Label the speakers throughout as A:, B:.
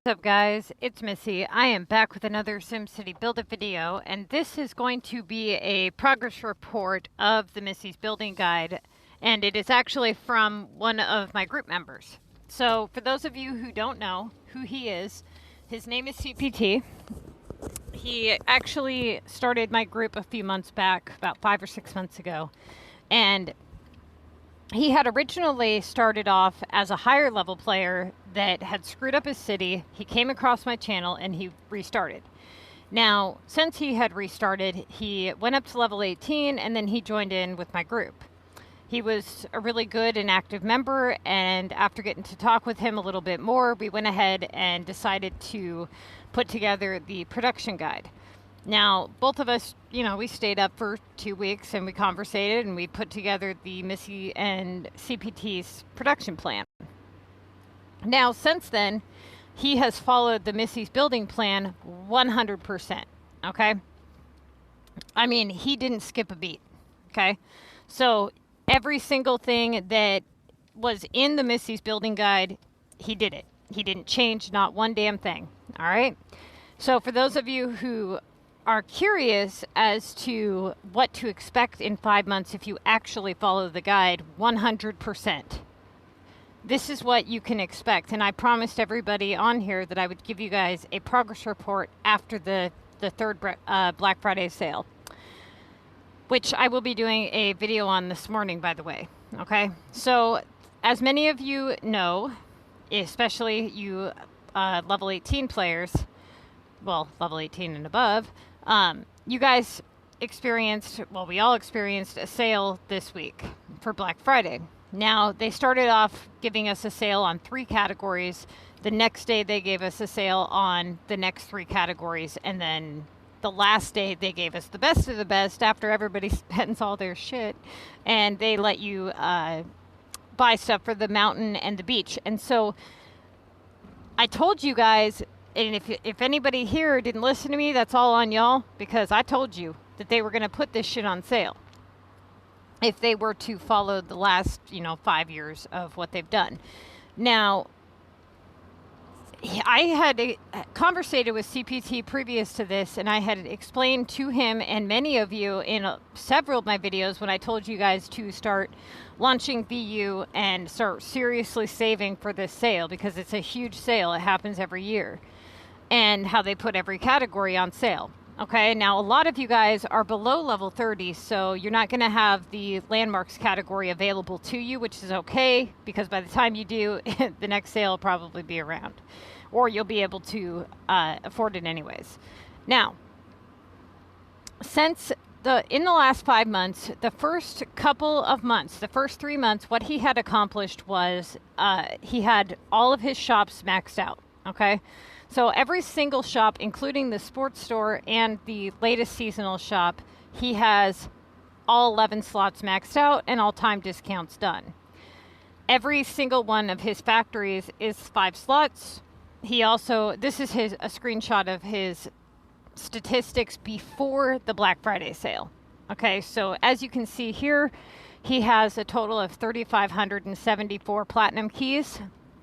A: What's up guys, it's Missy. I am back with another SimCity Buildit video, and this is going to be a progress report of the Missy's Building Guide, and it is actually from one of my group members. So for those of you who don't know who he is, his name is CPT. He actually started my group a few months back, about 5 or 6 months ago, and he had originally started off as a higher level player that had screwed up his city. He came across my channel and he restarted. Now, since he had restarted, he went up to level 18 and then he joined in with my group. He was a really good and active member, and after getting to talk with him a little bit more, we went ahead and decided to put together the production guide. Now, both of us, we stayed up for 2 weeks and we conversated and we put together the Missy and CPT's production plan. Now, since then, he has followed the Missy's building plan 100%, okay? I mean, he didn't skip a beat, okay? So, every single thing that was in the Missy's building guide, he did it. He didn't change not one damn thing, all right? So, for those of you who are curious as to what to expect in 5 months if you actually follow the guide 100%. This is what you can expect, and I promised everybody on here that I would give you guys a progress report after the third Black Friday sale, which I will be doing a video on this morning, by the way. Okay, so as many of you know, especially you level 18 players, well, level 18 and above, you guys experienced, well, we all experienced a sale this week for Black Friday. Now, they started off giving us a sale on 3 categories. The next day, they gave us a sale on the next 3 categories. And then the last day, they gave us the best of the best after everybody spends all their shit. And they let you buy stuff for the mountain and the beach. And so I told you guys, and if anybody here didn't listen to me, that's all on y'all, because I told you that they were going to put this shit on sale if they were to follow the last, 5 years of what they've done. Now, I had conversated with CPT previous to this, and I had explained to him and many of you in several of my videos when I told you guys to start launching VU and start seriously saving for this sale, because it's a huge sale. It happens every year. And how they put every category on sale. Okay, now a lot of you guys are below level 30, so you're not going to have the landmarks category available to you, which is okay, because by the time you do, the next sale will probably be around, or you'll be able to afford it anyways. Now, since in the last 5 months, the first couple of months, the first 3 months, what he had accomplished was he had all of his shops maxed out, okay? So every single shop, including the sports store and the latest seasonal shop, he has all 11 slots maxed out and all time discounts done. Every single one of his factories is 5 slots. He also, this is a screenshot of his statistics before the Black Friday sale. Okay, so as you can see here, he has a total of 3,574 platinum keys.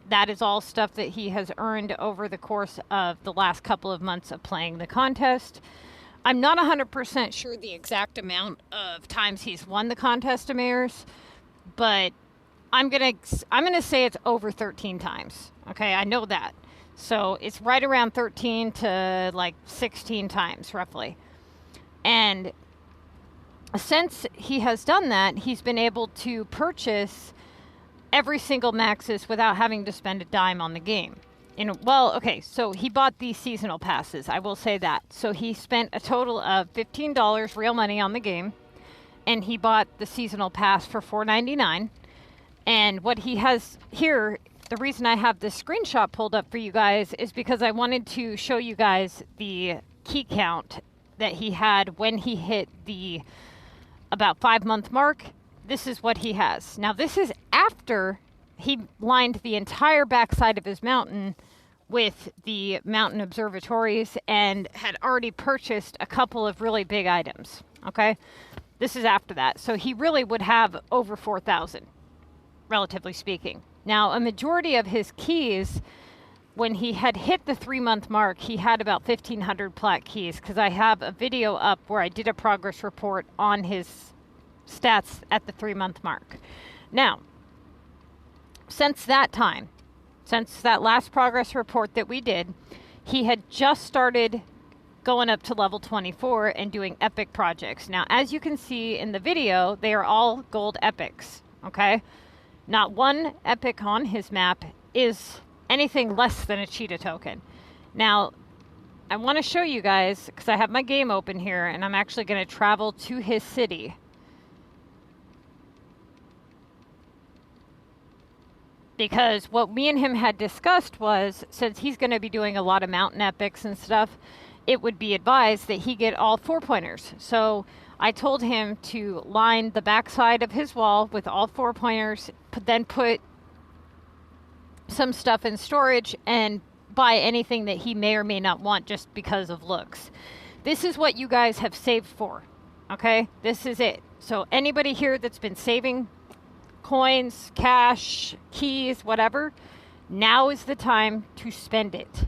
A: That is all stuff that he has earned over the course of the last couple of months of playing the contest. I'm not 100% sure the exact amount of times he's won the contest of mayors, but I'm gonna say it's over 13 times. Okay, I know that. So it's right around 13 to like 16 times roughly. And since he has done that, he's been able to purchase every single maxes without having to spend a dime on the game. Okay, so he bought these seasonal passes, I will say that. So he spent a total of $15 real money on the game, and he bought the seasonal pass for $4.99. And what he has here, the reason I have this screenshot pulled up for you guys is because I wanted to show you guys the key count that he had when he hit the about 5-month mark. This is what he has. Now, this is after he lined the entire backside of his mountain with the mountain observatories and had already purchased a couple of really big items, okay? This is after that. So he really would have over 4,000, relatively speaking. Now, a majority of his keys when he had hit the 3-month mark, he had about 1,500 plat keys, because I have a video up where I did a progress report on his stats at the 3-month mark. Now, since that time, since that last progress report that we did, he had just started going up to level 24 and doing epic projects. Now, as you can see in the video, they are all gold epics, okay? Not one epic on his map is anything less than a cheetah token. Now, I want to show you guys, because I have my game open here, and I'm actually going to travel to his city. Because what me and him had discussed was, since he's going to be doing a lot of mountain epics and stuff, it would be advised that he get all 4-pointers. So I told him to line the backside of his wall with all 4-pointers, then put some stuff in storage and buy anything that he may or may not want just because of looks. This is what you guys have saved for, okay? This is it. So anybody here that's been saving coins, cash, keys, whatever, now is the time to spend it,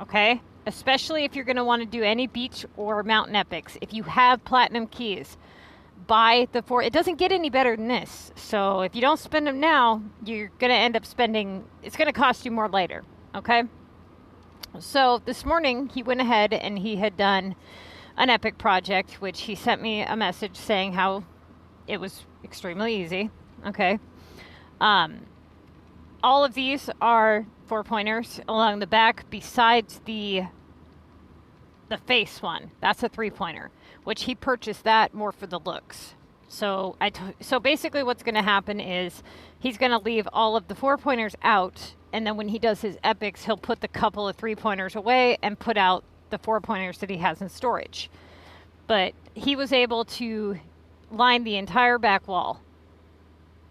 A: okay? Especially if you're going to want to do any beach or mountain epics. If you have platinum keys, buy the 4. It doesn't get any better than this. So if you don't spend them now, you're going to end up spending, it's going to cost you more later, okay? So this morning he went ahead and he had done an epic project, which he sent me a message saying how it was extremely easy, okay? All of these are 4-pointers along the back, besides the face one. That's a 3-pointer, which he purchased that more for the looks. So so basically what's going to happen is he's going to leave all of the 4-pointers out, and then when he does his epics, he'll put the couple of 3-pointers away and put out the 4-pointers that he has in storage. But he was able to line the entire back wall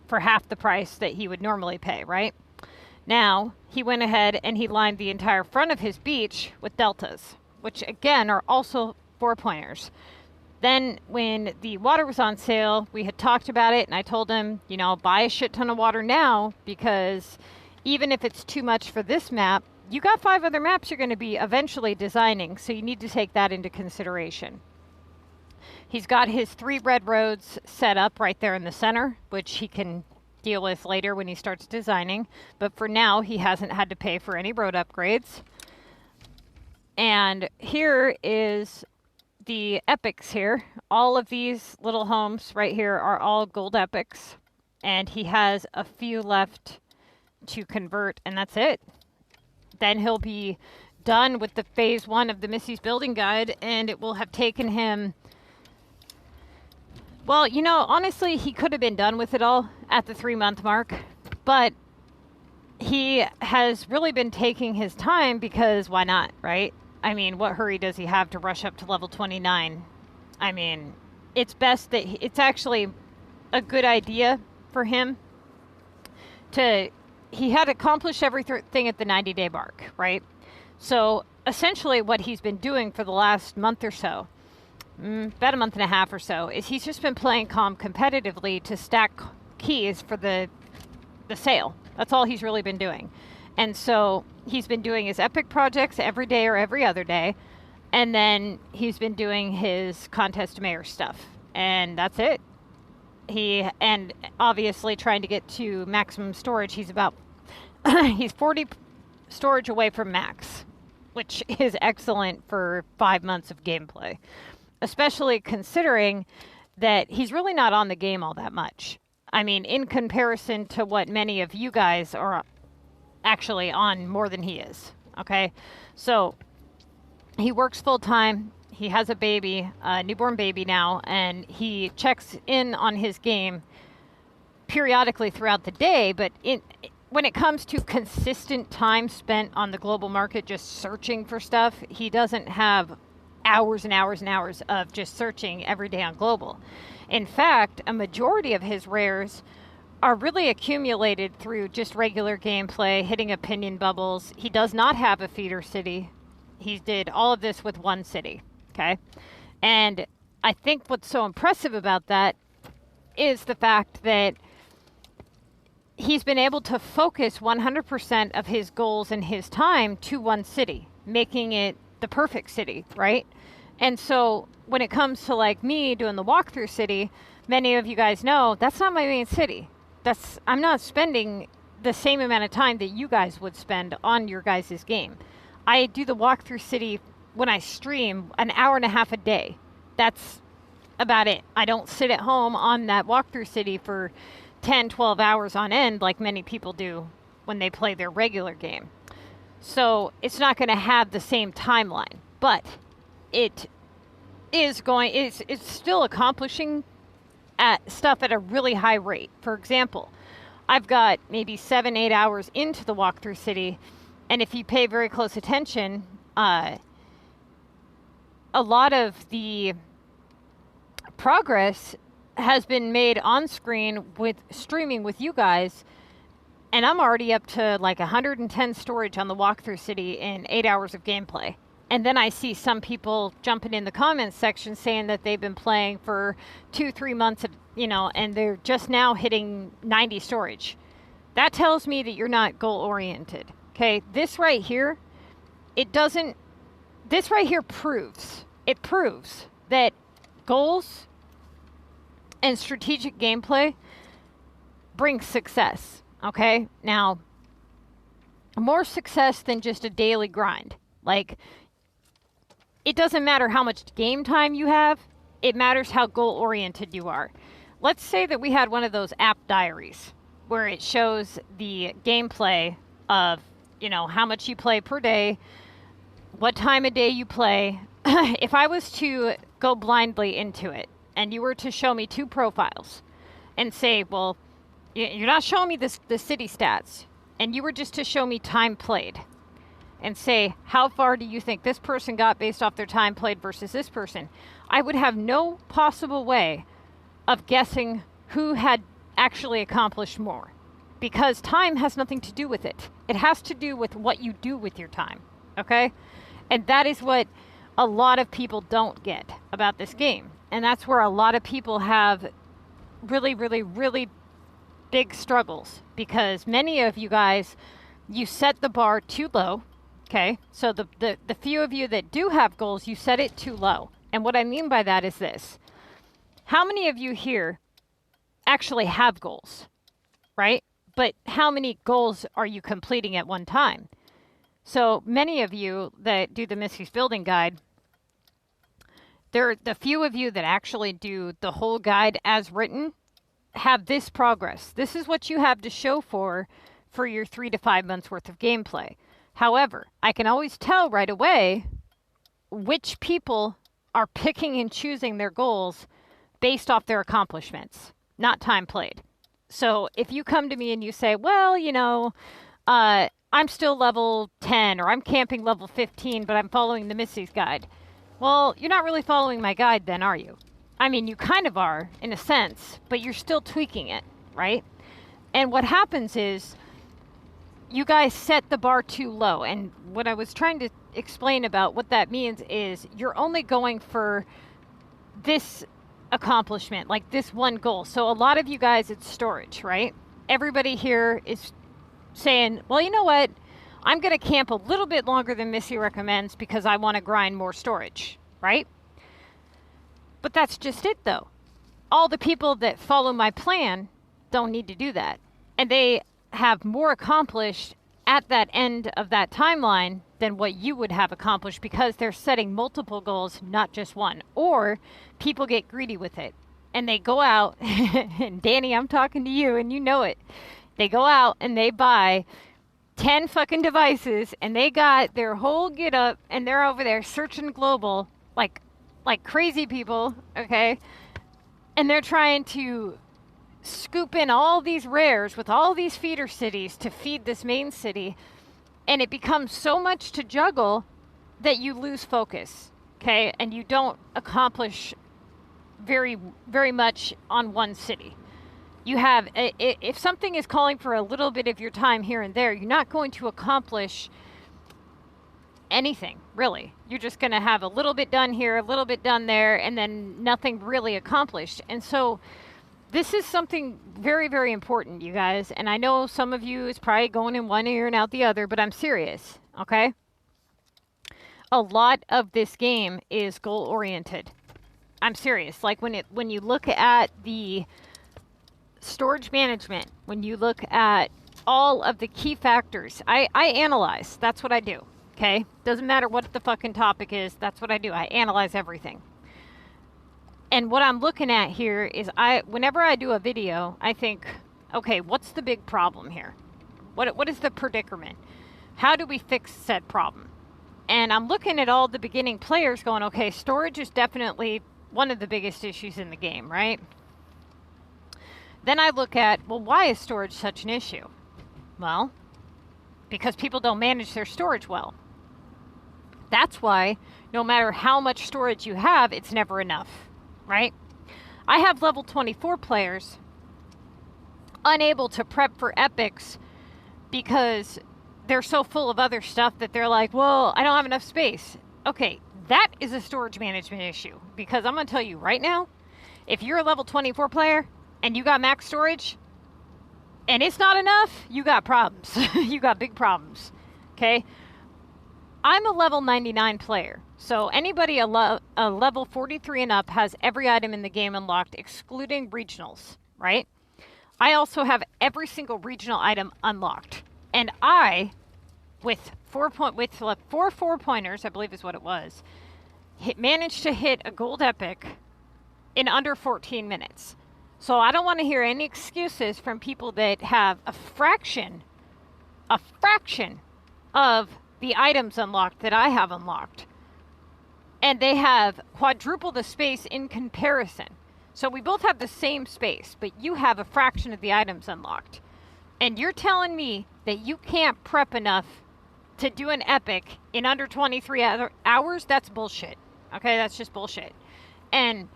A: for half the price that he would normally pay, right? Now, he went ahead and he lined the entire front of his beach with deltas, which again are also 4-pointers. Then when the water was on sale, we had talked about it, and I told him, you know, buy a shit ton of water now, because even if it's too much for this map, you got 5 other maps you're going to be eventually designing, so you need to take that into consideration. He's got his 3 red roads set up right there in the center, which he can deal with later when he starts designing. But for now, he hasn't had to pay for any road upgrades. And here is the epics here. All of these little homes right here are all gold epics. And he has a few left to convert, and that's it. Then he'll be done with the phase 1 of the Missy's Building Guide, and it will have taken him... Well, you know, honestly, he could have been done with it all at the 3-month mark, but he has really been taking his time, because why not, right? I mean, what hurry does he have to rush up to level 29? I mean, it's best that it's actually a good idea for him to... He had accomplished everything at the 90-day mark, right? So essentially what he's been doing for the last month or so, about a month and a half or so, is he's just been playing calm competitively to stack keys for the sale. That's all he's really been doing. And so he's been doing his epic projects every day or every other day, and then he's been doing his contest mayor stuff, and that's it. And obviously trying to get to maximum storage. He's about he's 40 storage away from max, which is excellent for 5 months of gameplay. Especially considering that he's really not on the game all that much. I mean, in comparison to what many of you guys are actually on more than he is, okay? So, he works full-time. He has a baby, a newborn baby now, and he checks in on his game periodically throughout the day, but when it comes to consistent time spent on the global market just searching for stuff, he doesn't have hours and hours and hours of just searching every day on global. In fact, a majority of his rares are really accumulated through just regular gameplay, hitting opinion bubbles. He does not have a feeder city. He did all of this with 1 city, okay? And I think what's so impressive about that is the fact that he's been able to focus 100% of his goals and his time to one city, making it the perfect city, right? And so when it comes to like me doing the walkthrough city, many of you guys know that's not my main city. I'm not spending the same amount of time that you guys would spend on your guys' game. I do the walkthrough city when I stream an hour and a half a day. That's about it. I don't sit at home on that walkthrough city for 10, 12 hours on end like many people do when they play their regular game. So it's not going to have the same timeline, but it's still accomplishing stuff at a really high rate. For example, I've got maybe 7, 8 hours into the walkthrough city, and if you pay very close attention, a lot of the progress has been made on screen with streaming with you guys, and I'm already up to like 110 storage on the walkthrough city in 8 hours of gameplay. And then I see some people jumping in the comments section saying that they've been playing for 2-3 months, and they're just now hitting 90 storage. That tells me that you're not goal oriented. Okay, this right here proves that goals and strategic gameplay bring success. Okay, now more success than just a daily grind. Like, it doesn't matter how much game time you have, it matters how goal oriented you are. Let's say that we had one of those app diaries where it shows the gameplay of, how much you play per day, what time of day you play. If I was to go blindly into it and you were to show me 2 profiles and say, well, you're not showing me the city stats, and you were just to show me time played and say, how far do you think this person got based off their time played versus this person, I would have no possible way of guessing who had actually accomplished more, because time has nothing to do with it. It has to do with what you do with your time, okay? And that is what a lot of people don't get about this game. And that's where a lot of people have really, really, really big struggles, because many of you guys, you set the bar too low. Okay, so the few of you that do have goals, you set it too low. And what I mean by that is this. How many of you here actually have goals, right? But how many goals are you completing at one time? So many of you that do the Missy's Building Guide, the few of you that actually do the whole guide as written have this progress. This is what you have to show for your 3 to 5 months worth of gameplay. However, I can always tell right away which people are picking and choosing their goals based off their accomplishments, not time played. So if you come to me and you say, well, I'm still level 10 or I'm camping level 15, but I'm following the Missy's guide. Well, you're not really following my guide then, are you? I mean, you kind of are in a sense, but you're still tweaking it, right? And what happens is, you guys set the bar too low. And what I was trying to explain about what that means is you're only going for this accomplishment, like this one goal. So a lot of you guys, it's storage, right? Everybody here is saying, well, you know what? I'm going to camp a little bit longer than Missy recommends because I want to grind more storage, right? But that's just it, though. All the people that follow my plan don't need to do that. And they have more accomplished at that end of that timeline than what you would have accomplished, because they're setting multiple goals, not just one. Or people get greedy with it and they go out and Danny, I'm talking to you and you know it. They go out and they buy 10 fucking devices and they got their whole get up and they're over there searching global like crazy people, okay? And they're trying to scoop in all these rares with all these feeder cities to feed this main city, and it becomes so much to juggle that you lose focus, okay? And you don't accomplish very, very much on one city. You have, if something is calling for a little bit of your time here and there, you're not going to accomplish anything, really. You're just going to have a little bit done here, a little bit done there, and then nothing really accomplished. And so this is something very, very important, you guys. And I know some of you is probably going in one ear and out the other, but I'm serious, okay? A lot of this game is goal-oriented. I'm serious. Like when you look at the storage management, when you look at all of the key factors, I analyze. That's what I do, okay? Doesn't matter what the fucking topic is. That's what I do. I analyze everything. And what I'm looking at here is whenever I do a video, I think, okay, what's the big problem here? What is the predicament? How do we fix said problem? And I'm looking at all the beginning players going, okay, storage is definitely one of the biggest issues in the game, right? Then I look at, well, why is storage such an issue? Well, because people don't manage their storage well. That's why no matter how much storage you have, it's never enough, right? I have level 24 players unable to prep for epics because they're so full of other stuff that they're like, well, I don't have enough space. Okay, that is a storage management issue, because I'm going to tell you right now, if you're a level 24 player and you got max storage and it's not enough, you got problems. You got big problems, okay? I'm a level 99 player, so anybody a level 43 and up has every item in the game unlocked, excluding regionals, right? I also have every single regional item unlocked. And I, with four 4-pointers, I believe is what it was, managed to hit a gold epic in under 14 minutes. So I don't want to hear any excuses from people that have a fraction of the items unlocked that I have unlocked. And they have quadruple the space in comparison. So we both have the same space, but you have a fraction of the items unlocked. And you're telling me that you can't prep enough to do an epic in under 23 hours? That's bullshit. Okay, that's just bullshit. And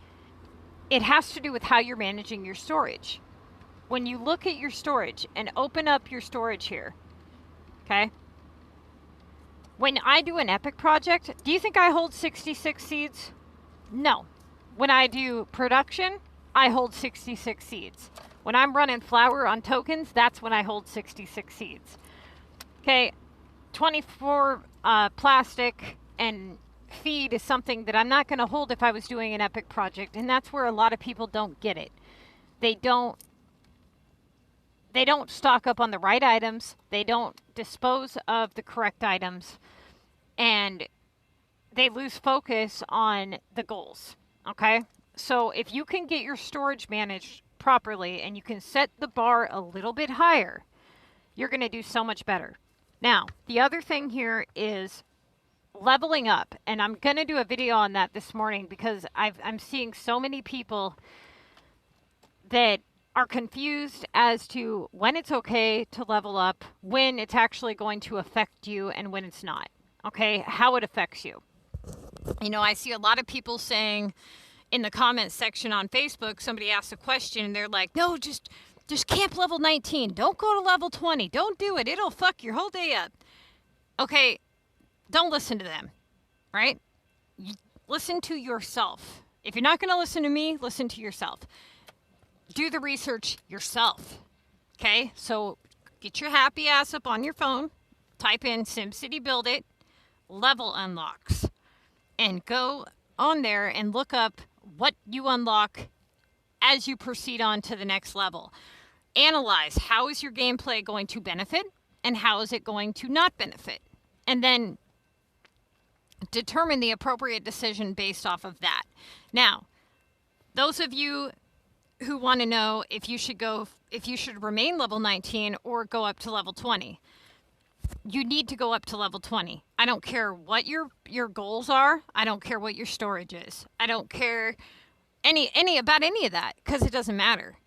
A: it has to do with how you're managing your storage. When you look at your storage and open up your storage here, okay? When I do an epic project, do you think I hold 66 seeds? No. When I do production, I hold 66 seeds. When I'm running flour on tokens, that's when I hold 66 seeds. Okay, 24 plastic and feed is something that I'm not going to hold if I was doing an epic project, and that's where a lot of people don't get it. They don't stock up on the right items. They don't dispose of the correct items, and they lose focus on the goals, okay? So if you can get your storage managed properly and you can set the bar a little bit higher, you're going to do so much better. Now, the other thing here is leveling up, and I'm going to do a video on that this morning because I'm seeing so many people that are confused as to when it's okay to level up, when it's actually going to affect you, and when it's not, okay? How it affects you. You know, I see a lot of people saying in the comments section on Facebook, somebody asked a question and they're like, no, just camp level 19. Don't go to level 20. Don't do it. It'll fuck your whole day up. Okay, don't listen to them, right? Listen to yourself. If you're not going to listen to me, listen to yourself. Do the research yourself, okay? So get your happy ass up on your phone, type in SimCity Buildit, level unlocks, and go on there and look up what you unlock as you proceed on to the next level. Analyze how is your gameplay going to benefit and how is it going to not benefit. And then determine the appropriate decision based off of that. Now, those of you who want to know if you should remain level 19 or go up to level 20, you need to go up to level 20. I don't care what your goals are. I don't care what your storage is. I don't care about any of that, because it doesn't matter.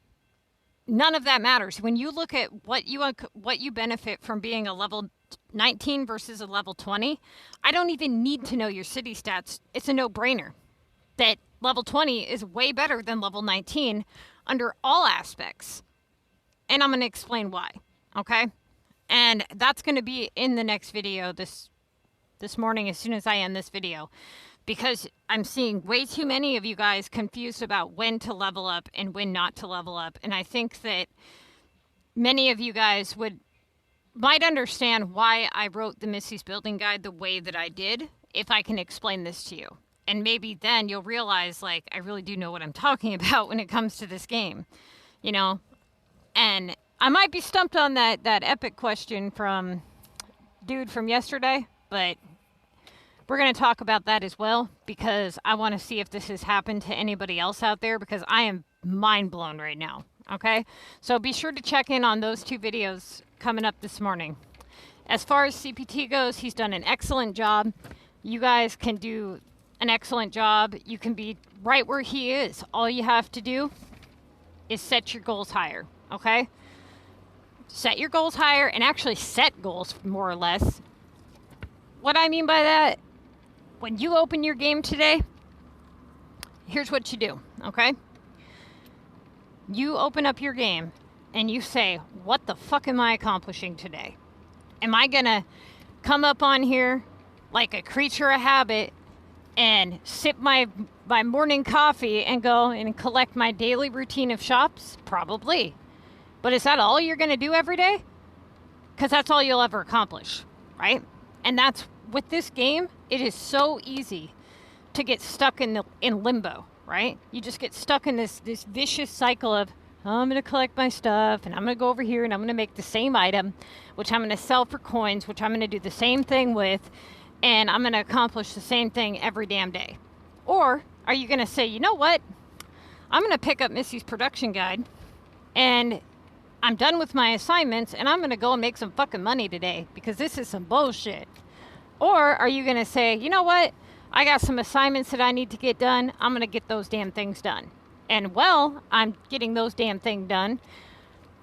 A: None of that matters. When you look at what you benefit from being a level 19 versus a level 20, I don't even need to know your city stats. It's a no-brainer that level 20 is way better than level 19 under all aspects. And I'm going to explain why, okay? And that's going to be in the next video this morning as soon as I end this video. because I'm seeing way too many of you guys confused about when to level up and when not to level up. And I think that many of you guys might understand why I wrote the Missy's Building Guide the way that I did, if I can explain this to you. And maybe then you'll realize, like, I really do know what I'm talking about when it comes to this game, you know? And I might be stumped on that epic question from dude from yesterday, but we're going to talk about that as well, because I want to see if this has happened to anybody else out there, because I am mind blown right now. Okay, so be sure to check in on those 2 videos coming up this morning. As far as CPT goes, he's done an excellent job. You guys can do an excellent job. You can be right where he is. All you have to do is set your goals higher, okay? Set your goals higher, and actually set goals more or less. What I mean by that, when you open your game today, here's what you do, okay? You open up your game and you say, what the fuck am I accomplishing today? Am I gonna come up on here like a creature of habit and sip my morning coffee and go and collect my daily routine of shops? Probably. But is that all you're gonna do every day? Because that's all you'll ever accomplish, right? And that's, with this game, it is so easy to get stuck in limbo. Right? You just get stuck in this vicious cycle of, oh, I'm going to collect my stuff, and I'm going to go over here, and I'm going to make the same item, which I'm going to sell for coins, which I'm going to do the same thing with, and I'm going to accomplish the same thing every damn day. Or are you going to say, you know what? I'm going to pick up Missy's production guide, and I'm done with my assignments, and I'm going to go and make some fucking money today, because this is some bullshit. Or are you going to say, you know what? I got some assignments that I need to get done. I'm going to get those damn things done. And while I'm getting those damn things done,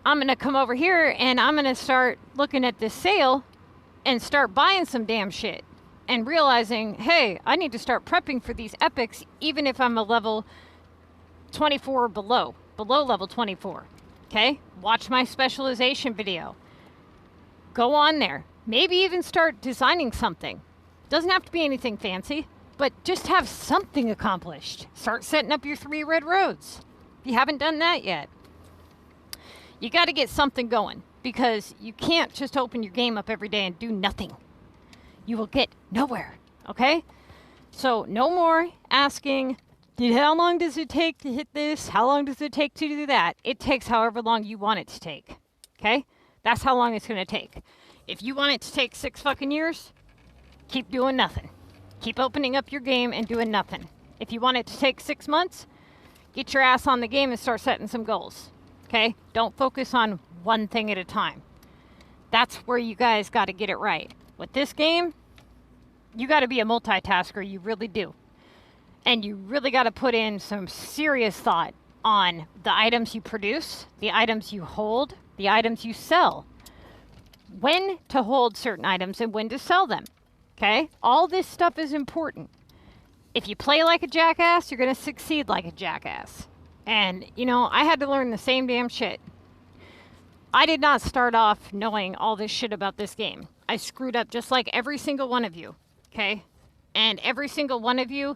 A: I'm going to come over here and I'm going to start looking at this sale and start buying some damn shit. And realizing, hey, I need to start prepping for these epics, even if I'm a level 24 or below level 24. Okay? Watch my specialization video. Go on there. Maybe even start designing something. Doesn't have to be anything fancy, but just have something accomplished. Start setting up your 3 red roads. If you haven't done that yet. You got to get something going, because you can't just open your game up every day and do nothing. You will get nowhere, okay? So no more asking, how long does it take to hit this? How long does it take to do that? It takes however long you want it to take, okay? That's how long it's going to take. If you want it to take 6 fucking years, keep doing nothing. Keep opening up your game and doing nothing. If you want it to take 6 months, get your ass on the game and start setting some goals. Okay? Don't focus on one thing at a time. That's where you guys got to get it right. With this game, you got to be a multitasker. You really do. And you really got to put in some serious thought on the items you produce, the items you hold, the items you sell. When to hold certain items and when to sell them. Okay? All this stuff is important. If you play like a jackass, you're going to succeed like a jackass. And, you know, I had to learn the same damn shit. I did not start off knowing all this shit about this game. I screwed up just like every single one of you. Okay? And every single one of you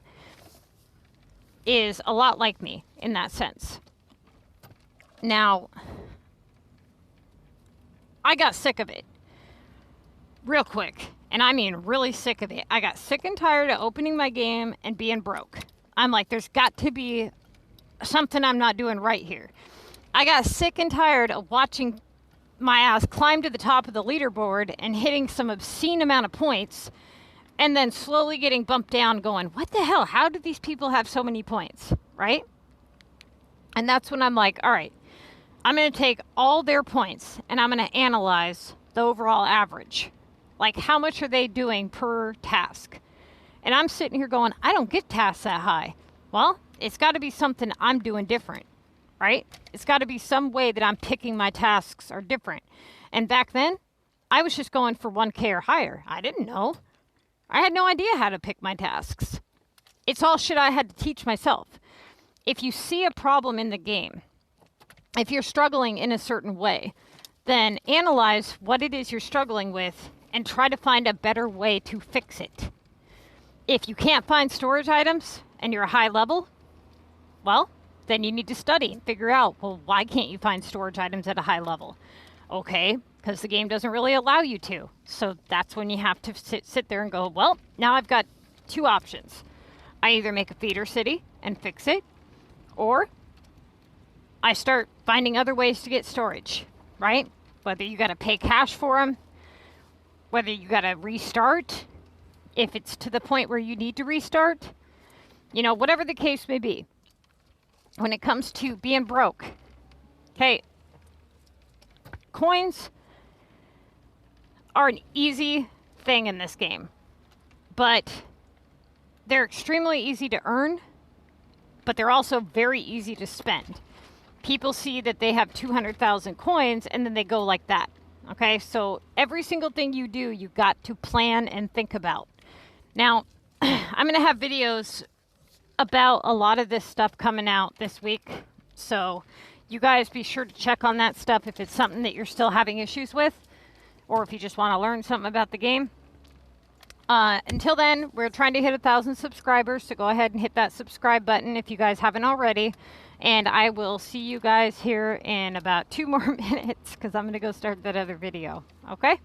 A: is a lot like me in that sense. Now, I got sick of it. Real quick. And I mean really sick of it. I got sick and tired of opening my game and being broke. I'm like, there's got to be something I'm not doing right here. I got sick and tired of watching my ass climb to the top of the leaderboard and hitting some obscene amount of points and then slowly getting bumped down going, what the hell? How do these people have so many points? Right? And that's when I'm like, all right, I'm going to take all their points and I'm going to analyze the overall average. Like, how much are they doing per task? And I'm sitting here going, I don't get tasks that high. Well, it's got to be something I'm doing different, right? It's got to be some way that I'm picking my tasks are different. And back then, I was just going for 1K or higher. I didn't know. I had no idea how to pick my tasks. It's all shit I had to teach myself. If you see a problem in the game, if you're struggling in a certain way, then analyze what it is you're struggling with and try to find a better way to fix it. If you can't find storage items and you're a high level, well, then you need to study and figure out, well, why can't you find storage items at a high level? Okay, because the game doesn't really allow you to. So that's when you have to sit there and go, well, now I've got two options. I either make a feeder city and fix it, or I start finding other ways to get storage, right? Whether you got to pay cash for them, whether you got to restart, if it's to the point where you need to restart, you know, whatever the case may be. When it comes to being broke, okay, coins are an easy thing in this game, but they're extremely easy to earn, but they're also very easy to spend. People see that they have 200,000 coins and then they go like that. Okay, so every single thing you do, you've got to plan and think about. Now, I'm going to have videos about a lot of this stuff coming out this week. So you guys be sure to check on that stuff if it's something that you're still having issues with, or if you just want to learn something about the game. Until then, we're trying to hit 1,000 subscribers, so go ahead and hit that subscribe button if you guys haven't already. And I will see you guys here in about 2 more minutes because I'm going to go start that other video. Okay?